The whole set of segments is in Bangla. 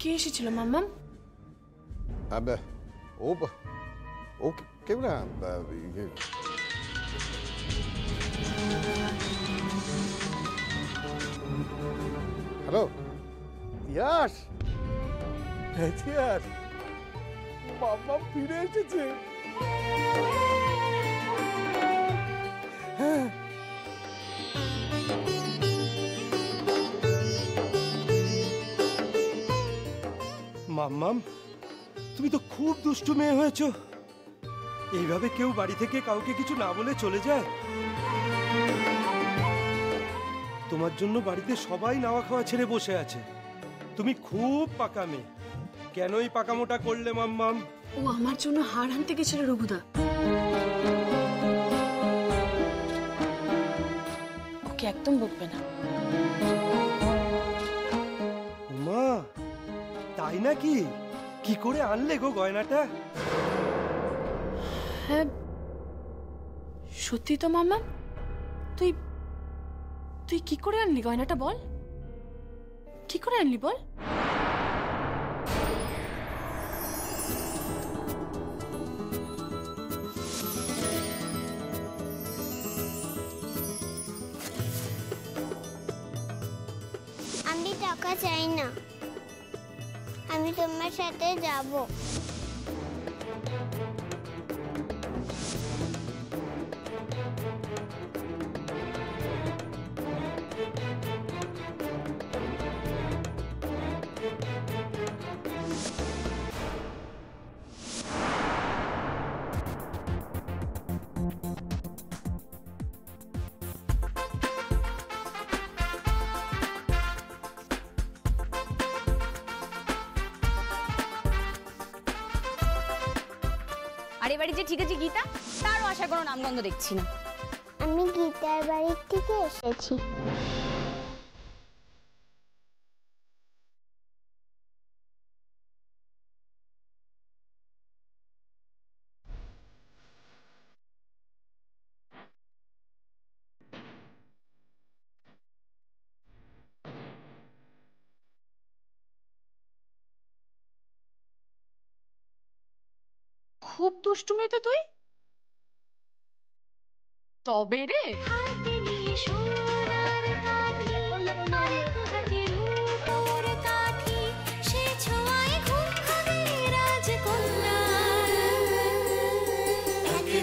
কে এসেছিল মাম্মাম? ও কেউ না। হ্যালো ইয়াশ, মাম্মাম ফিরে এসেছে। হ্যাঁ মাম্মাম, তুমি তো খুব দুষ্টু মেয়ে হয়েছো। এইভাবে কেউ বাড়ি থেকে কাউকে কিছু না বলে চলে যায়? তোমার জন্য বাড়িতে সবাই নাওয়া খাওয়া ছেড়ে বসে আছে। তুমি খুব পাকা মেয়ে। কেন এই পাকামোটা করলে মাম্মাম? ও আমার জন্য হার আনতে গেছিল রঘুদা। ওকে একদম বকবে না। মা, তাই নাকি? কি করে আনলে গো গয়নাটা? হ্যাঁ সত্যি তো মাম্মাম। তুই তুই কি করে আনলি গয়নাটা? বল, কি করে আনলি বল। আমি টাকা চাই না, আমি তোমার সাথে যাব। আর এবারে যে ঠিক আছে গীতা, তারও আশা কোনো নামগন্ধ দেখছি না। আমি গীতার বাড়ির থেকে এসেছি। খুব দুষ্টু মেয়ে তো তুই। তবে রে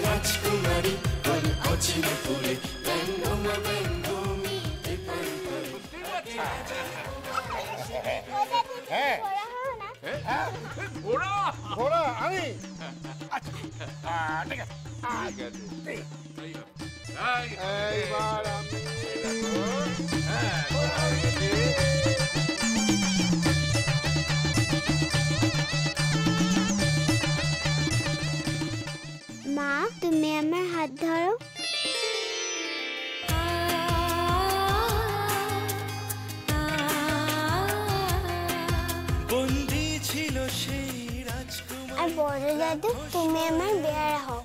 রাজকুমারী ঘোড়া আমি এইবার আমি মা, তুমি আমার হাত ধরো। বন্দী ছিল সেই রাজকুমার, আর বড় দাদু তুমি আমার বেয়ারা হও।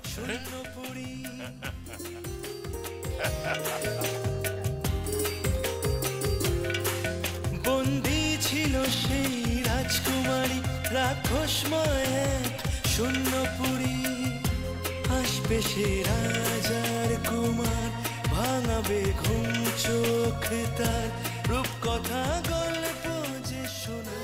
বন্দী ছিল সেই রাজকুমারী, রাক্ষসময় এক শূন্যপুরী। আসবে সে রাজার কুমার, ভাঙাবে ঘুম চোখ তার, রূপকথা গল্প যে শোনা।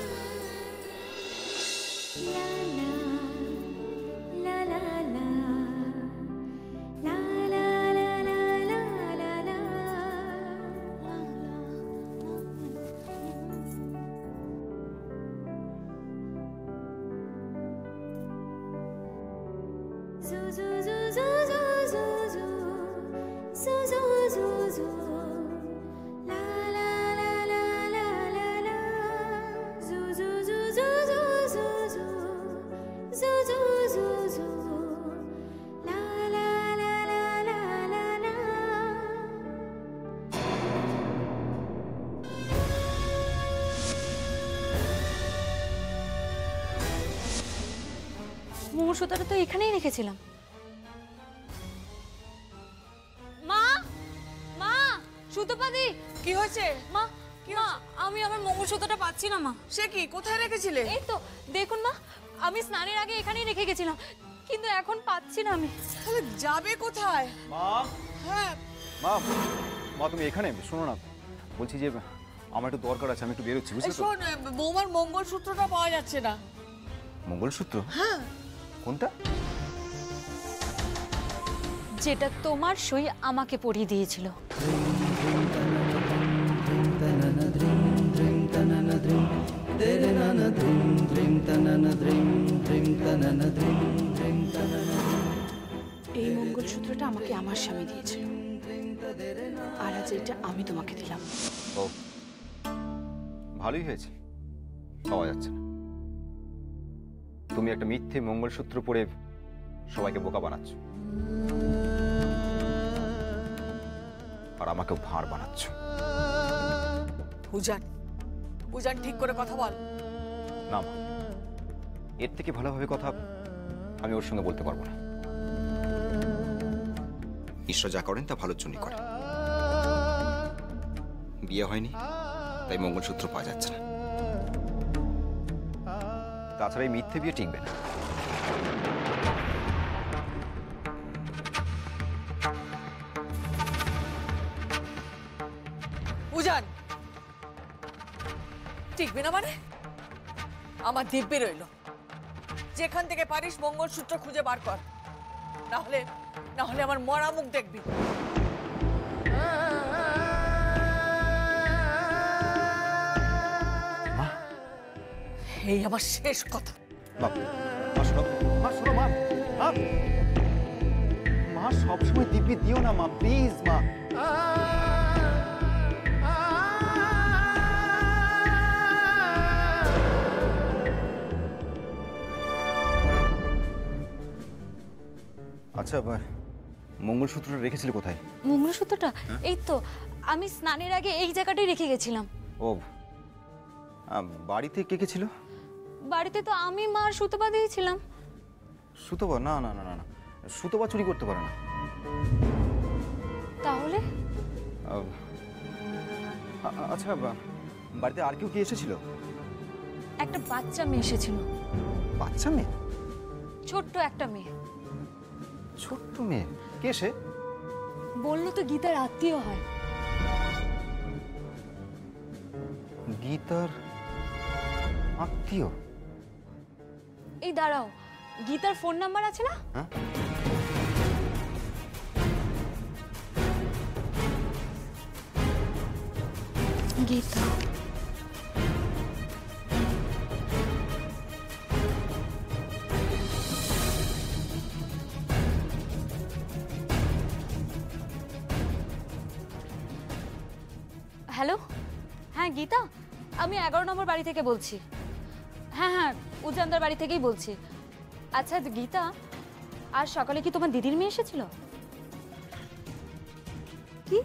মঙ্গলসূত্রটা তো এখানেই রেখেছিলাম। মা, মা, সুতোপাদি। কি হয়েছে? মা, মা আমি আমার মঙ্গলসূত্রটা পাচ্ছি না মা। সে কি, কোথায় রেখেছিলে? এই তো দেখুন মা, আমি স্নানের আগে এখানেই রেখে গেছিলাম, কিন্তু এখন পাচ্ছি না আমি। তাহলে যাবে কোথায়? মা হ্যাঁ, মা মা তুমি এখানে শোনো না, বলছি যে আমার একটু দরকার আছে, আমি একটু বেরোচ্ছি, বুঝলে তো? শোন, বৌমার মঙ্গলসূত্রটা পাওয়া যাচ্ছে না। মঙ্গলসূত্র? হ্যাঁ, কোনটা? যেটা তোমার সই আমাকে পরিয়ে দিয়েছিল। এই মঙ্গলসূত্রটা আমাকে আমার স্বামী দিয়েছিল, আর আজ এটা আমি তোমাকে দিলাম। ও ভালোই হয়েছে, পাওয়া যাচ্ছে না। তুমি একটা মিথ্যে মঙ্গলসূত্র পরে সবাইকে বোকা বানাচ্ছ, আর আমাকেও ভাঁড় বানাচ্ছ। উজান, উজান ঠিক করে কথা বল। না মা, এর থেকে ভালোভাবে কথা আমি ওর সঙ্গে বলতে পারবো না। ঈশ্বর যা করেন তা ভালোর জন্যই করে। বিয়ে হয়নি তাই মঙ্গলসূত্র পাওয়া যাচ্ছে না, তাছাড়া এই মিথ্যে বিয়ে টিকবে না। উজান, টিকবে না মানে? আমার দিব্যি রইল, যেখান থেকে পারিস মঙ্গলসূত্র খুঁজে বার কর, না হলে আমার মরা মুখ দেখবি। এই আমার শেষ কথা। মা শোনো, মা শোনো, মা মা মা সবসময় দিব্যি দিও না মা, প্লিজ মা। আচ্ছা, মঙ্গলসূত্রটা রেখেছিলে কোথায়? মঙ্গলসূত্রটা এই তো আমি স্নানের আগে এই জায়গাটাই রেখে গেছিলাম। ও বাড়িতে কে কে ছিল? বাড়িতে তো আমি মার সুতপা দিয়েছিলাম। সুতপা? না না না না না, সুতপা চুরি করতে পারে না। তাহলে আচ্ছা, বাড়িতে আর কেউ কি এসেছিল? একটা বাচ্চা মেয়ে এসেছিল। বাচ্চা মেয়ে? ছোট্ট একটা মেয়ে। ছোট্ট মেয়ে? কে সে? বললো তো গীতার আত্মীয় হয়। গীতার আত্মীয়? এই দাঁড়াও, গীতার ফোন নাম্বার আছে না? হ্যাঁ, গীতা হ্যালো, হ্যাঁ গীতা, আমি 11 নম্বর বাড়ি থেকে বলছি। হ্যাঁ হ্যাঁ, উজানদার বাড়ি থেকেই বলছি। আচ্ছা গীতা, আজ সকালে কি তোমার দিদির মেয়ে এসেছিল? কি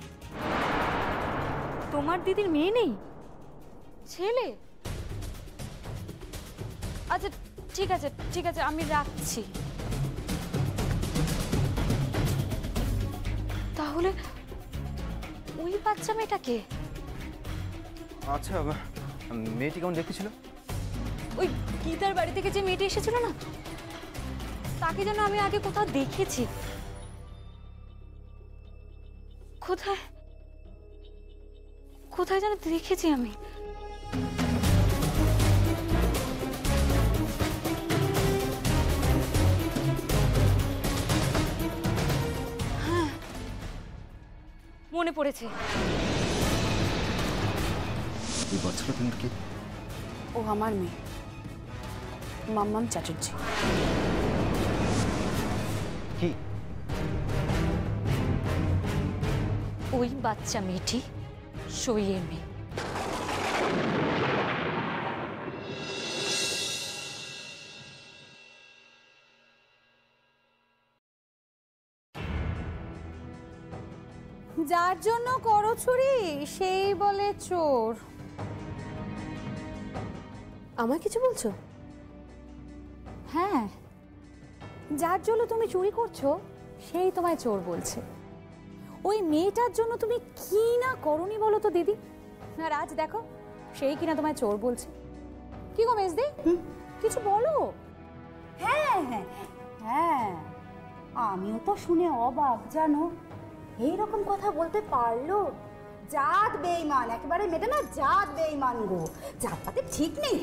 তোমার দিদির মেয়ে নেই, ছেলে? আচ্ছা ঠিক আছে ঠিক আছে, আমি রাখছি। তাহলে ওই বাচ্চা মেয়েটা কে? আচ্ছা, মেয়েটি কেমন দেখতে ছিল? ওই গীতার বাড়ি থেকে যে মেয়েটি এসেছিল না, তাকে যেন আমি আগে কোথাও দেখেছি। কোথায় কোথায় যেন দেখেছি আমি। হ্যাঁ, মনে পড়েছে। এই বাচ্চাটা তোমার কি? ও আমার মেয়ে, মাম্মাম চ্যাটার্জি। কি? ওই বাচ্চা মেয়েটি সইয়ের মেয়ে। যার জন্য করো চুরি সেই বলে চোর। আমায় কিছু বলছো? হ্যাঁ, যার জন্য তুমি চুরি করছো সেই তোমায় চোর বলছে। ওই মেয়েটার জন্য তুমি কি না করনি বলো তো দিদি? আর আজ দেখো সেই কিনা তোমায় চোর বলছে। কি গো মেজদি, কিছু বলো। হ্যাঁ হ্যাঁ হ্যাঁ, আমিও তো শুনে অবাক জানো, এইরকম কথা বলতে পারলো। জাত বেঈমান, একেবারে মেয়েটা না জাত বেঈমান গো, জাত পাতে ঠিক নেই।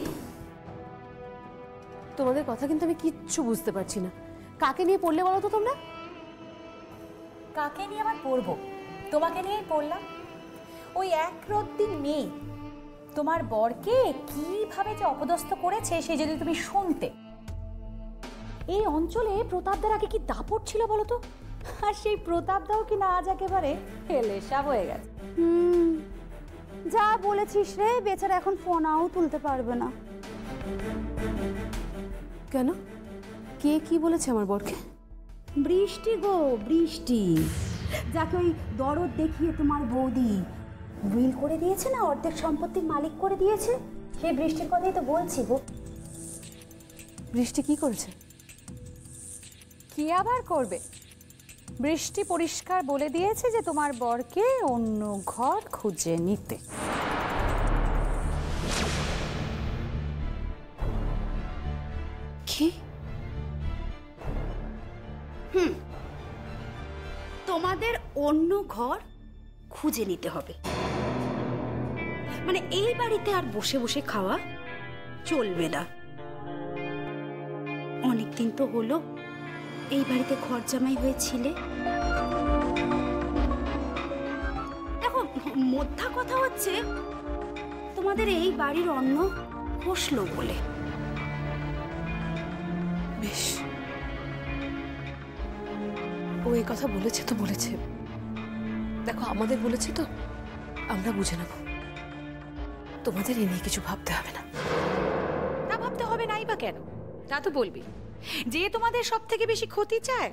তোমাদের কথা কিন্তু আমি কিচ্ছু বুঝতে পারছি না। কাকে নিয়ে পড়লে বলো তো তোমরা? কাকে নিয়ে আবার পড়বো? তোমাকে নিয়েই পড়লাম। ওই এক রত্তি মেয়ে তোমার বরকে কিভাবে যে অপদস্থ করেছে সে যদি তুমি শুনতে। এই অঞ্চলে প্রতাপদার আগে কি দাপট ছিল বলো তো, আর সেই প্রতাপদাও কি না আজ একেবারে হেলেসাব হয়ে গেছে। যা বলেছিস রে, বেচারা এখন ফোনাও তুলতে পারবে না। কেন? কে কি বলেছে আমার বরকে? বৃষ্টি গো, বৃষ্টি, যাকে ওই দরদ দেখিয়ে তোমার বৌদি উইল করে দিয়েছে না, অর্ধেক সম্পত্তির মালিক করে দিয়েছে, সেই বৃষ্টির কথাই তো বলছি গো। বৃষ্টি কি করেছে? কি আবার করবে? বৃষ্টি পরিষ্কার বলে দিয়েছে যে তোমার বরকে অন্য ঘর খুঁজে নিতে। কি? তোমাদের অন্য ঘর খুঁজে নিতে হবে, মানে এই বাড়িতে আর বসে বসে খাওয়া চলবে না। অনেকদিন তো হলো এই বাড়িতে ঘর জামাই হয়েছিলে। দেখো, মোদ্দা কথা হচ্ছে তোমাদের এই বাড়ির অন্ন বসলো বলে। বেশ, ও এই কথা বলেছে তো বলেছে। দেখো, আমাদের বলেছে তো, আমরা বুঝে নেব। তোমাদের এ নিয়ে কিছু ভাবতে হবে না। তা ভাবতে হবে নাই বা কেন? তা তো বলবি, যে তোমাদের সব থেকে বেশি ক্ষতি চায়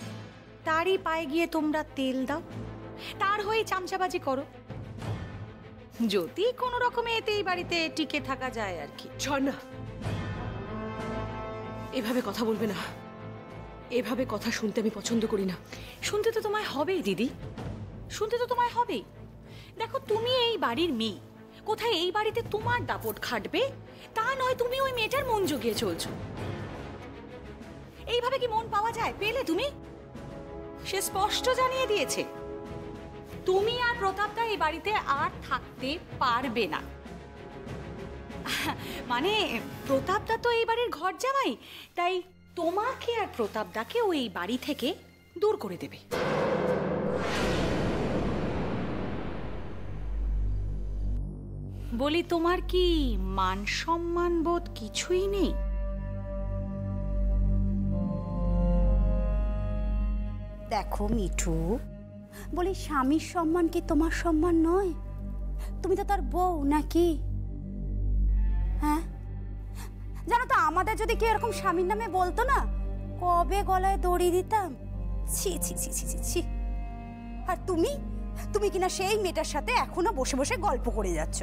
তারই পায়ে গিয়ে তোমরা তেল দাও, তার হয়ে চামচাবাজি করো, যদি কোনো রকমে এতে এই বাড়িতে টিকে থাকা যায় আর কি। ঝর্ণা, এভাবে কথা বলবে না। এভাবে কথা শুনতে আমি পছন্দ করি না। শুনতে তো তোমায় হবেই দিদি, শুনতে তো তোমায় হবেই। দেখো, তুমি এই বাড়ির মেয়ে, কোথায় এই বাড়িতে তোমার দাপট খাটবে তা নয়, তুমি ওই মেয়েটার মন জুগিয়ে চলছো। এইভাবে কি মন পাওয়া যায়? পেলে তুমি? সে স্পষ্ট জানিয়ে দিয়েছে তুমি আর প্রতাপদা এই বাড়িতে আর থাকতে পারবে না। মানে প্রতাপদা তো এই বাড়ির ঘর জামাই, তাই তোমাকে আর প্রতাপদাকে ওই বাড়ি থেকে দূর করে দেবে। বলি, তোমার কি মান সম্মান বোধ কিছুই নেই? দেখো মিঠু, বলি স্বামীর সম্মান কি তোমার সম্মান নয়? তুমি তো তার বউ নাকি? হ্যাঁ, জানো তো, আমাদের যদি কেউ এরকম স্বামীর নামে বলতো না, কবে গলায় দড়ি দিতাম। ছি ছি ছি ছি ছি ছি। আর তুমি তুমি কিনা সেই মেয়েটার সাথে এখনো বসে বসে গল্প করে যাচ্ছ।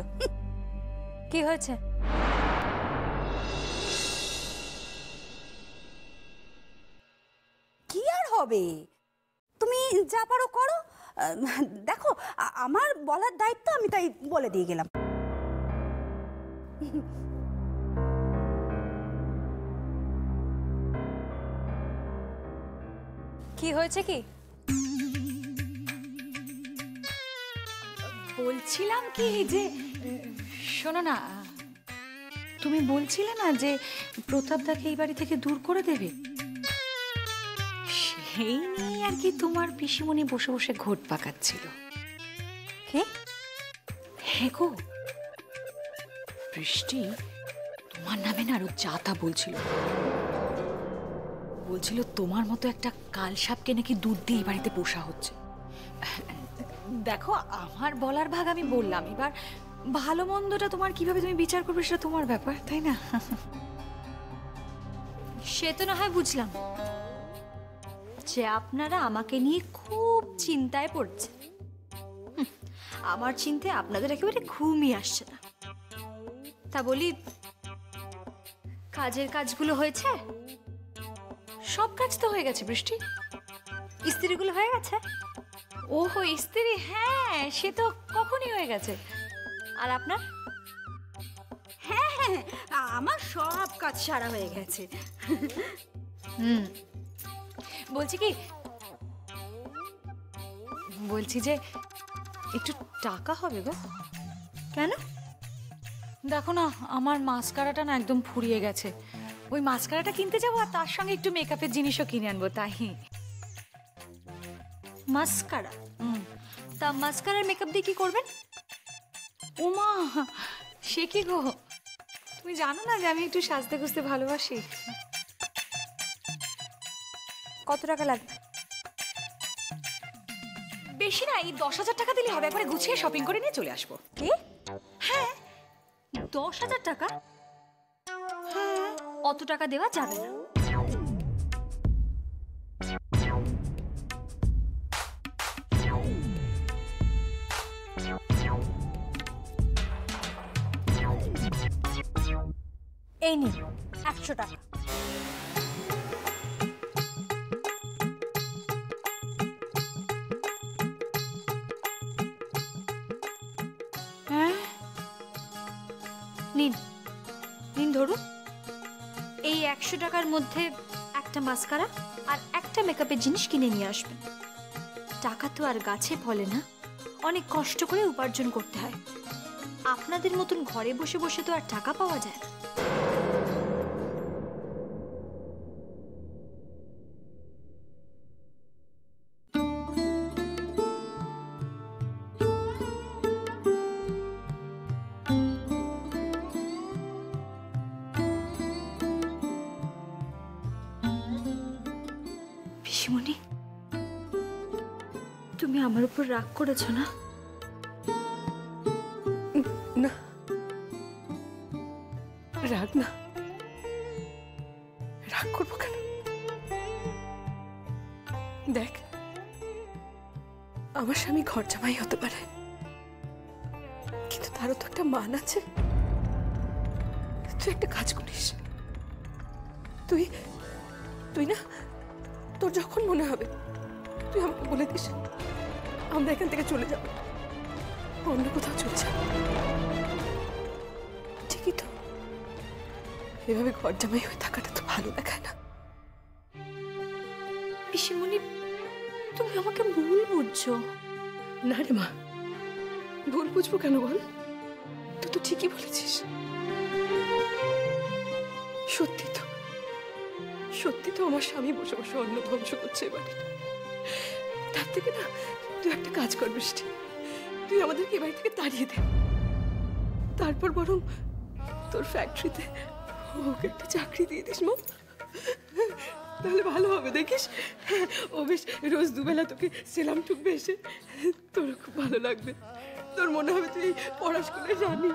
কি হয়েছে? কি আর হবে, তুমি যা পারো করো। দেখো, আমার বলার দায়িত্ব, আমি তাই বলে দিয়ে গেলাম। কি হয়েছে কি? বলছিলাম কি যে, শোনো না, তুমি বলছিলে না যে প্রতাপদাকে এই বাড়ি থেকে দূর করে দেবে, সেই নিয়ে আর কি তোমার পিসিমণি বসে বসে ঘোট পাকাচ্ছিল। কি? হ্যাঁ গো, বৃষ্টি তোমার নামে না আরো যাতা বলছিল। বলছিল তোমার মতো একটা কালসাপকে নাকি দুধ দিয়ে এই বাড়িতে পোষা হচ্ছে। দেখো, আমার বলার ভাগ আমি বললাম, এবার ভালো মন্দটা তোমার কিভাবে তুমি বিচার করবে সেটা তোমার ব্যাপার, তাই না? সে তো না হয় বুঝলাম যে আপনারা আমাকে নিয়ে খুব চিন্তায় পড়ছে। আমার চিন্তায় আপনাদের একেবারে ঘুমই আসছে না। তা বলি, কাজের কাজগুলো হয়েছে? সব কাজ তো হয়ে গেছে বৃষ্টি। ইস্ত্রিগুলো হয়ে গেছে? ওহো, ইস্ত্রি, হ্যাঁ, সে তো কখনই হয়ে গেছে। আর আপনার? হ্যাঁ হ্যাঁ, আমার সব কাজ সারা হয়ে গেছে। বলছি যে একটু টাকা হবে গো। কেন? দেখো না, আমার মাস্কারাটা না একদম ফুরিয়ে গেছে। ওই মাস্কারাটা কিনতে যাবো আর তার সঙ্গে একটু মেকআপের জিনিসও কিনে আনবো, তাই। মাস্কারা? তা মাস্কারার মেকআপ দিয়ে কি করবেন? ওমা, সে কি গো, তুমি জানো না যে আমি একটু সাজতে গুজতে ভালোবাসি। কত টাকা লাগবে? বেশি না, এই 10,000 টাকা দিলে হবে, একবারে গুছিয়ে শপিং করে নিয়ে চলে আসবো। কি? হ্যাঁ। 10,000 টাকা? হ্যাঁ, অত টাকা দেওয়া যাবে না। এই নিন 100 টাকা। হ্যাঁ, নিন নিন ধরুন। এই 100 টাকার মধ্যে একটা মাস্কারা আর একটা মেকআপের জিনিস কিনে নিয়ে আসবেন। টাকা তো আর গাছে ফলে না, অনেক কষ্ট করে উপার্জন করতে হয়। আপনাদের মতন ঘরে বসে বসে তো আর টাকা পাওয়া যায় না। পিসিমণি, তুমি আমার উপর রাগ করেছো না? না, রাগ না, রাগ করবো কেন? দেখ, আমার স্বামী ঘর জামাই হতে পারে, কিন্তু তারও তো একটা মান আছে। তুই একটা কাজ করিস, তুই তুই না, তোর যখন মনে হবে তুই আমাকে বলে দিস, আমরা এখান থেকে চলে যাব, অন্য কোথাও চলে যাব। ঠিকই তো, এভাবে ঘর জামাই হয়ে থাকাটা তো ভালো দেখায় না। পিসিমণি, তুমি আমাকে ভুল বুঝছো। না রে মা, ভুল বুঝবো কেন বল? তুই তো ঠিকই বলেছিস। সত্যি তো, সত্যি তো আমার স্বামী বসে বসে অন্ন ধ্বংস করছে এবারে। তার থেকে না, তুই একটা কাজ কর বৃষ্টি, তুই আমাদেরকে এবাড়ি থেকে তাড়িয়ে দে, তারপর বরং তোর ফ্যাক্টরিতে ওকে একটা চাকরি দিয়ে দিস মা, তাহলে ভালো হবে। দেখিস, ও বেশ রোজ দুবেলা তোকে সেলাম ঠুকবে এসে, তোর খুব ভালো লাগবে। তোর মনে হবে তুই পড়াশোনায় জানি,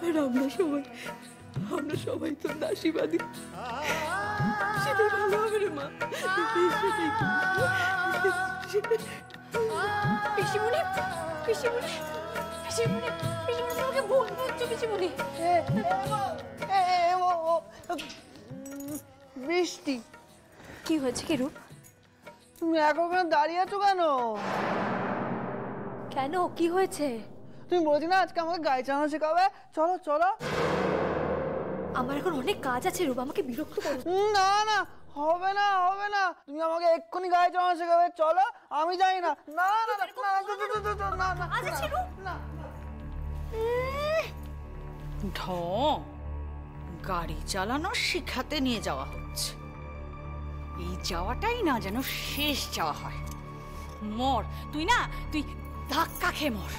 আর আমরা সবাই তোর দাসীবাদী। সেটাই ভালো হবে রে মা। পিসিমণি, পিসিমণি, পিসিমণি, পিসিমণি, আমাকে ভুল বুঝছো পিসিমণি। বৃষ্টি, কি হয়েছে কি রূপ? তুমি এখন দাঁড়িয়ে আছো কেন? কেন, কি হয়েছে? তুমি বলছি না আজকে আমাকে গাড়ি চালানো শেখাবে, চলো চলো। আমার এখন অনেক কাজ আছে রূপ, আমাকে বিরক্ত করো না না, হবে না হবে না, তুমি আমাকে এক্ষুনি গাড়ি চালানো শেখাবে, চলো। আমি জানি না। না না না না, আজ আছে রূপ। ঢং, গাড়ি চালানো শিখাতে নিয়ে যাওয়া হচ্ছে। এই যাওয়াটাই না যেন শেষ যাওয়া হয়। মর তুই, না তুই ধাক্কা খেয়ে মর।